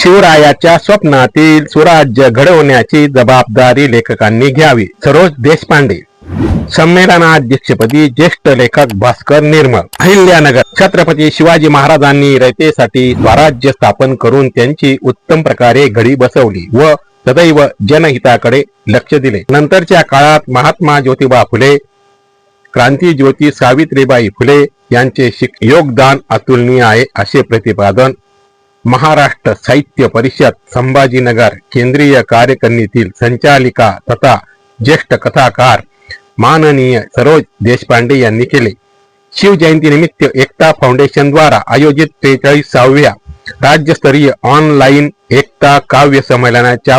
शिवरायाच्या स्वप्नातील स्वराज्य घडवण्याची जबाबदारी लेखकांनी घ्यावी. सरोज देशपांडे. संमेलनाध्यक्षपदी ज्येष्ठ लेखक भास्कर निर्मळ. अहिल्यानगर. छत्रपती शिवाजी महाराजांनी रयतेसाठी स्वराज्य स्थापन करून त्यांची उत्तम प्रकारे घडी बसवली व सदैव जनहिताकडे लक्ष दिले. नंतरच्या काळात महात्मा ज्योतिबा फुले, क्रांतिज्योती सावित्रीबाई फुले यांचे योगदान अतुलनीय आहे असे प्रतिपादन महाराष्ट्र साहित्य परिषद संभाजीनगर केंद्रीय कार्यकारिणीतील संचालिका तथा ज्येष्ठ कथाकार माननीय सरोज देशपांडे यांनी केले. शिवजयंतीनिमित्त एकता फाउंडेशन द्वारा आयोजित 43व्या राज्यस्तरीय ऑनलाईन एकता काव्य संमेलनाच्या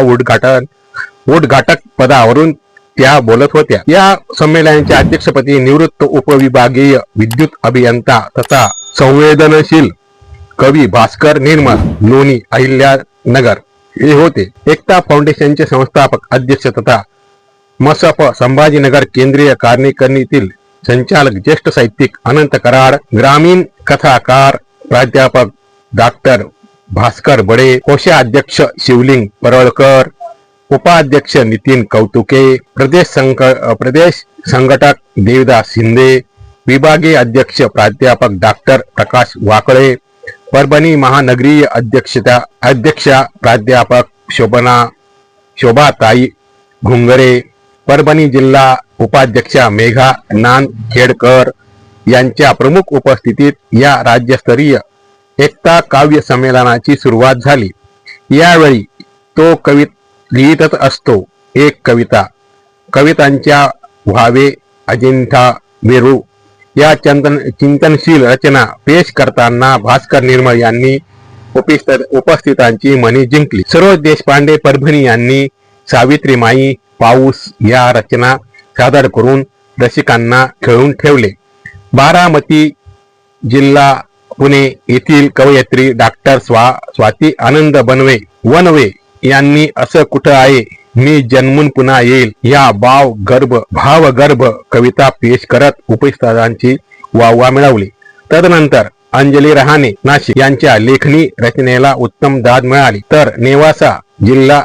उद्घाटक पदावरून त्या बोलत होत्या. या संमेलनाच्या अध्यक्षपदी निवृत्त उपविभागीय विद्युत अभियंता तथा संवेदनशील कवी भास्कर निर्मळ, लोणी, अहिल्यानगर हे होते. एकता फाउंडेशनचे संस्थापक अध्यक्ष तथा मसफ संभाजीनगर केंद्रीय कार्यकारिणीतील संचालक ज्येष्ठ साहित्यिक अनंत कराड, ग्रामीण कथाकार प्राध्यापक डॉक्टर भास्कर बडे, कोषाध्यक्ष शिवलिंग परळकर, उपाध्यक्ष नितीन कौतुके, प्रदेश संघटक देवदास शिंदे, विभागीय अध्यक्ष प्राध्यापक डॉक्टर प्रकाश वाकळे, परभणी महानगरीय अध्यक्षा प्राध्यापक शोभाताई घुंगरे, परभणी जिल्हा उपाध्यक्षा मेघा नांदखेडकर यांच्या प्रमुख उपस्थितीत या राज्यस्तरीय एकता काव्य संमेलनाची सुरुवात झाली. यावेळी तो लिहितच असतो. एक कवितांच्या व्हावे अजिंठा वेरूळ या चिंतनशील रचना पेश करताना भास्कर निर्मळ यांनी उपस्थितांची मने जिंकली. सरोज देशपांडे परभणी यांनी सावित्रीमाई पाऊस या रचना सादर करून रसिकांना खेळून ठेवले. बारामती जिल्हा पुणे येथील कवयित्री डॉक्टर स्वाती आनंद वनवे यांनी असं कुठं आहे मी जन्मून पुन्हा येईल या भावगर्भ कविता पेश करत उपस्थितांची वाहवा मिळवली. तदनंतर अंजली रहाणे नाशिक यांच्या लेखनी रचनेला उत्तम दाद मिळाली. तर नेवासा जिल्हा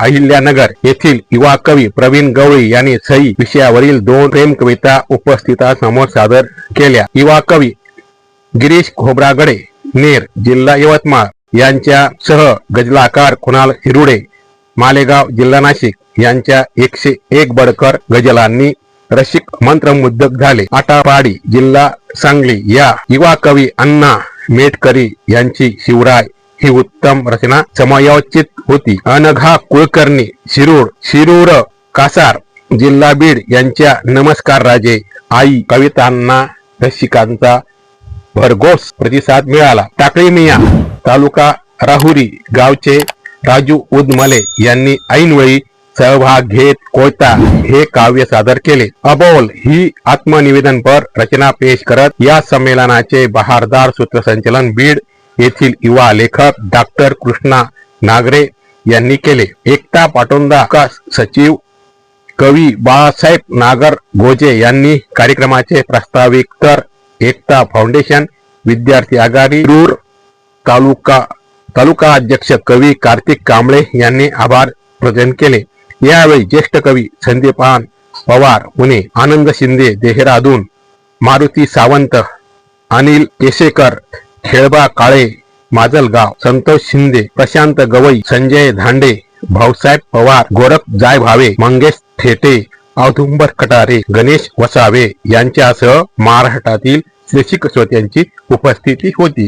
अहिल्यानगर येथील युवा कवी प्रवीण गवळी यांनी सई विषयावरील 2 प्रेम कविता उपस्थितांसमोर सादर केल्या. युवा कवी गिरीश खोब्रागडे नेर जिल्हा यवतमाळ यांच्या सह गजलाकार कुणाल हिरुडे मालेगाव जिल्हा नाशिक यांच्या 101 बडकर गजलांनी रसिक मंत्रमुग्ध झाले. आटापाडी जिल्हा सांगली या युवा कवी अण्णा मेटकरी यांची शिवराय ही उत्तम रचना समयोचित होती. अनघा कुलकर्णी शिरूर कासार जिल्हा बीड यांच्या नमस्कार राजे आई कवितांना रसिकांचा भरघोस प्रतिसाद मिळाला. टाकळी मिया तालुका राहुरी गावचे राजू उदमले यांनी ऐनवेळी सहभाग घेत कोयता हे काव्य सादर केले. अबोल ही आत्मनिवेदनपर रचना पेश करत या संमेलनाचे बहारदार सूत्रसंचलन बीड येथील युवा लेखक डॉक्टर कृष्णा नागरे यांनी केले. एकता पाटोदा सचिव कवी बाळासाहेब नागर गोजे यांनी कार्यक्रमाचे प्रास्ताविक तर एकता फाउंडेशन विद्यार्थी आघाडी रूर तालुका अध्यक्ष कवी कार्तिक कांबळे यांनी आभार प्रकट केले. यावेळी ज्येष्ठ कवी संदीपान पवार पुणे, आनंद शिंदे देहरादून, मारुती सावंत, अनिल केसेकर खेळबा काळे माजलगाव, संतोष शिंदे, प्रशांत गवई, संजय धांडे, भाऊसाहेब पवार, गोरख जायभावे, मंगेश थेटे, औदुंबर कटारे, गणेश वसावे यांच्यासह महाराष्ट्रातील रसिक श्रोत्यांची उपस्थिती होती.